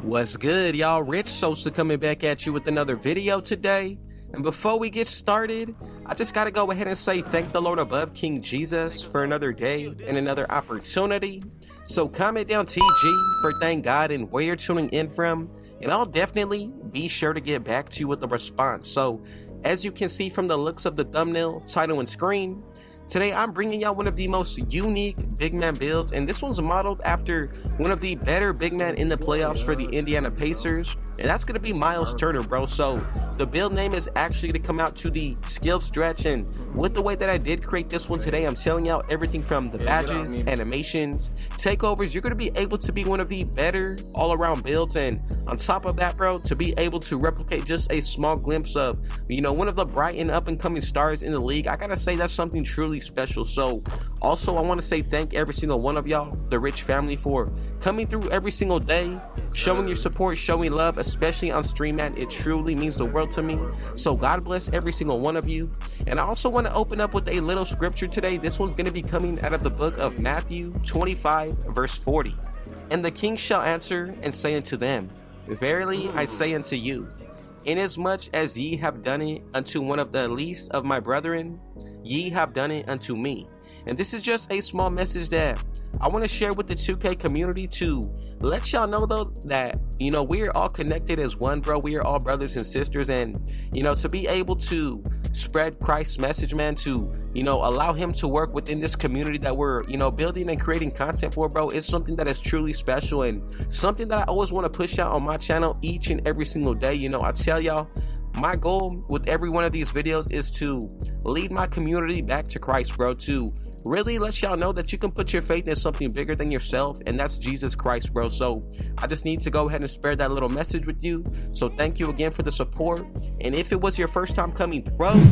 What's good, y'all? Rich Sosa coming back at you with another video today. And before we get started, I just gotta go ahead and say thank the Lord above, King Jesus, for another day and another opportunity. So comment down TG for thank God and where you're tuning in from, and I'll definitely be sure to get back to you with a response. So as you can see from the looks of the thumbnail, title, and screen, today I'm bringing y'all one of the most unique big man builds, and this one's modeled after one of the better big men in the playoffs for the Indiana Pacers, and that's going to be Myles Turner, bro. So the build name is actually going to come out to the skill stretch, and with the way that I did create this one today, I'm telling y'all everything from the badges, animations, takeovers. You're going to be able to be one of the better all-around builds, and on top of that, bro, to be able to replicate just a small glimpse of, you know, one of the bright and up-and-coming stars in the league, I gotta say that's something truly special. So also I want to say thank every single one of y'all, the Rich family, for coming through every single day, showing your support, showing love, especially on stream, man. It truly means the world to me. So God bless every single one of you. And I also want to open up with a little scripture today. This one's going to be coming out of the book of Matthew 25 verse 40. And the king shall answer and say unto them, Verily I say unto you, inasmuch as ye have done it unto one of the least of my brethren, ye have done it unto me. And this is just a small message that I want to share with the 2K community to let y'all know, though, that, you know, we are all connected as one, bro. We are all brothers and sisters, and, you know, to be able to spread Christ's message, man, to, you know, allow him to work within this community that we're, you know, building and creating content for, bro, is something that is truly special and something that I always want to push out on my channel each and every single day. You know, I tell y'all, my goal with every one of these videos is to lead my community back to Christ, bro, to really let y'all know that you can put your faith in something bigger than yourself, and that's Jesus Christ, bro. So I just need to go ahead and spread that little message with you. So thank you again for the support, and if it was your first time coming through,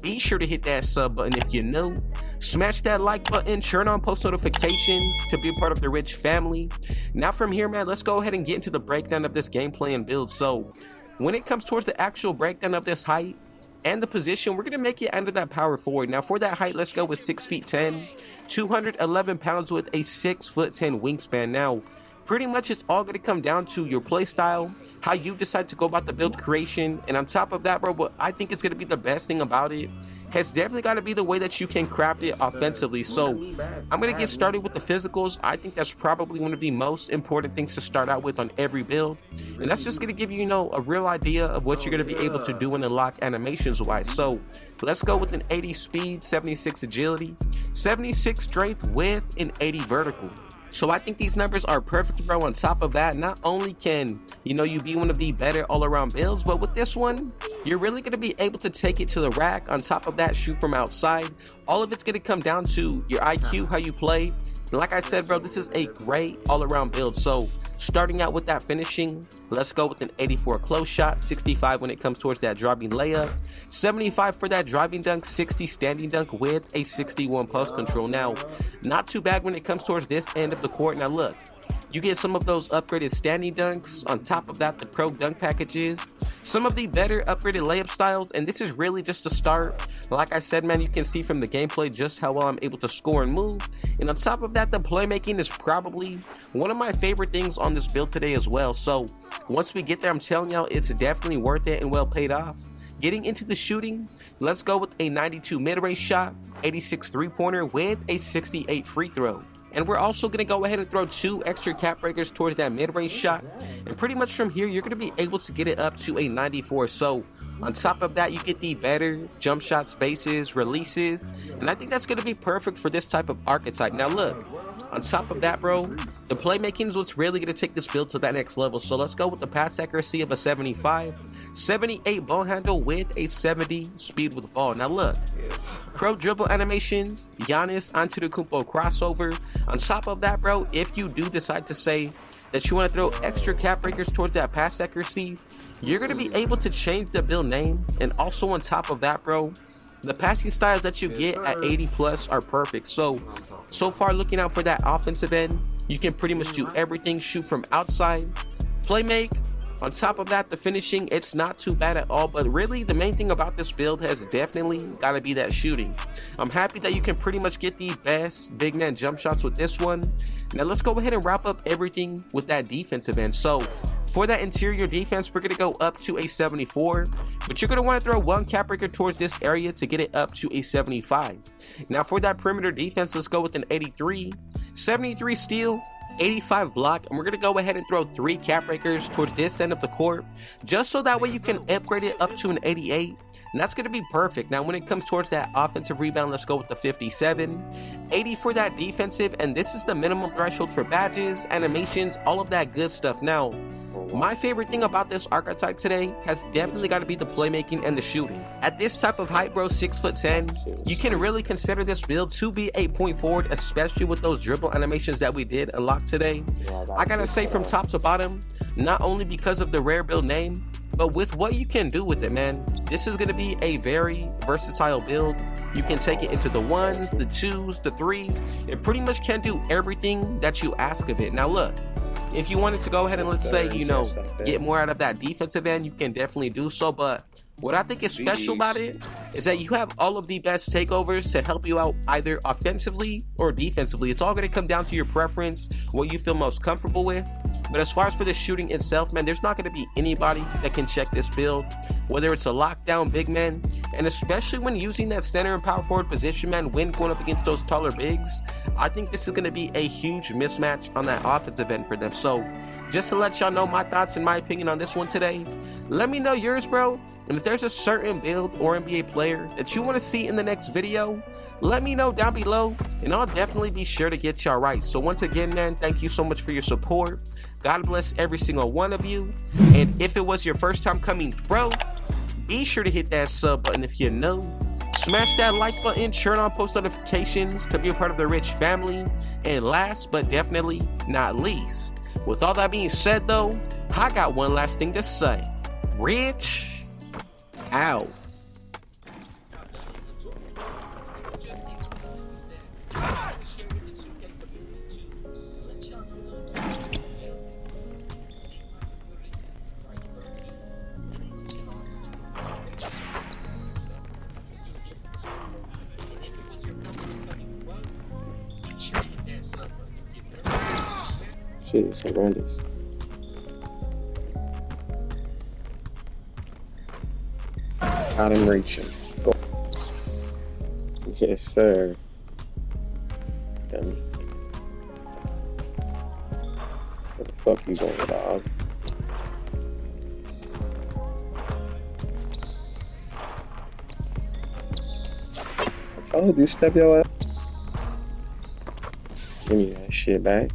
be sure to hit that sub button. If you're new, smash that like button, turn on post notifications to be a part of the Rich family. Now from here, man, let's go ahead and get into the breakdown of this gameplay and build. So when it comes towards the actual breakdown of this height and the position, we're going to make it under that power forward. Now for that height, let's go with 6'10", 211 pounds with a 6'10" wingspan. Now pretty much it's all going to come down to your play style, how you decide to go about the build creation, and on top of that, bro, what I think is going to be the best thing about it has definitely got to be the way that you can craft it offensively. So I'm going to get started with the physicals. I think that's probably one of the most important things to start out with on every build, and that's just going to give you, you know, a real idea of what you're going to be able to do and unlock animations wise. So let's go with an 80 speed, 76 agility, 76 strength with an 80 vertical. So I think these numbers are perfect, bro. On top of that, not only can, you know, you be one of the better all-around builds, but with this one, you're really going to be able to take it to the rack. On top of that, shoot from outside. All of it's going to come down to your IQ, how you play. And like I said, bro, this is a great all-around build. So starting out with that finishing, let's go with an 84 close shot, 65 when it comes towards that driving layup, 75 for that driving dunk, 60 standing dunk with a 61 post control. Now, not too bad when it comes towards this end of the court. Now look, you get some of those upgraded standing dunks. On top of that, the pro dunk packages, some of the better upgraded layup styles, and this is really just a start. Like I said, man, you can see from the gameplay just how well I'm able to score and move. And on top of that, the playmaking is probably one of my favorite things on this build today as well. So once we get there, I'm telling y'all, it's definitely worth it and well paid off. Getting into the shooting, let's go with a 92 mid-range shot, 86 three-pointer with a 68 free throw. And we're also going to go ahead and throw 2 extra cap breakers towards that mid-range shot. And pretty much from here, you're going to be able to get it up to a 94. So on top of that, you get the better jump shots, bases, releases. And I think that's going to be perfect for this type of archetype. Now look, on top of that, bro, the playmaking is what's really going to take this build to that next level. So let's go with the pass accuracy of a 75, 78 ball handle with a 70 speed with the ball. Now look, pro dribble animations, Giannis Antetokounmpo crossover. On top of that, bro, if you do decide to say that you want to throw extra cap breakers towards that pass accuracy, you're going to be able to change the build name. And also on top of that, bro, the passing styles that you get at 80 plus are perfect. So far looking out for that offensive end, you can pretty much do everything, shoot from outside, play make. On top of that, the finishing, it's not too bad at all, but really the main thing about this build has definitely got to be that shooting. I'm happy that you can pretty much get the best big man jump shots with this one. Now let's go ahead and wrap up everything with that defensive end. So For that interior defense, we're going to go up to a 74, but you're going to want to throw one cap breaker towards this area to get it up to a 75. Now for that perimeter defense, let's go with an 83, 73 steal, 85 block, and we're going to go ahead and throw 3 cap breakers towards this end of the court, just so that way you can upgrade it up to an 88, and that's going to be perfect. Now when it comes towards that offensive rebound, let's go with the 57, 80 for that defensive, and this is the minimum threshold for badges, animations, all of that good stuff. Now my favorite thing about this archetype today has definitely got to be the playmaking and the shooting. At this type of height, bro, 6'10", you can really consider this build to be a point forward, especially with those dribble animations that we did unlock today. I gotta say, from top to bottom, not only because of the rare build name, but with what you can do with it, man, this is going to be a very versatile build. You can take it into the 1s, the 2s, the 3s. It pretty much can do everything that you ask of it. Now look, if you wanted to go ahead and, let's say, you know, get more out of that defensive end, you can definitely do so. But what I think is special about it is that you have all of the best takeovers to help you out either offensively or defensively. It's all going to come down to your preference, what you feel most comfortable with. But as far as for the shooting itself, man, there's not going to be anybody that can check this build, whether it's a lockdown big man, and especially when using that center and power forward position, man, when going up against those taller bigs. I think this is going to be a huge mismatch on that offensive end for them. So just to let y'all know my thoughts and my opinion on this one today, let me know yours, bro. And if there's a certain build or NBA player that you want to see in the next video, let me know down below, and I'll definitely be sure to get y'all right. So once again, man, thank you so much for your support. God bless every single one of you. And if it was your first time coming, bro, be sure to hit that sub button if you're new. Smash that like button, turn on post notifications to be a part of the Rich family. And last but definitely not least, with all that being said though, I got one last thing to say. Rich out. Shit, it's horrendous. Out and reaching. Go. Yes, sir. Where the fuck you going, dog? I told you, step your ass. Give me that shit back.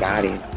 Got it.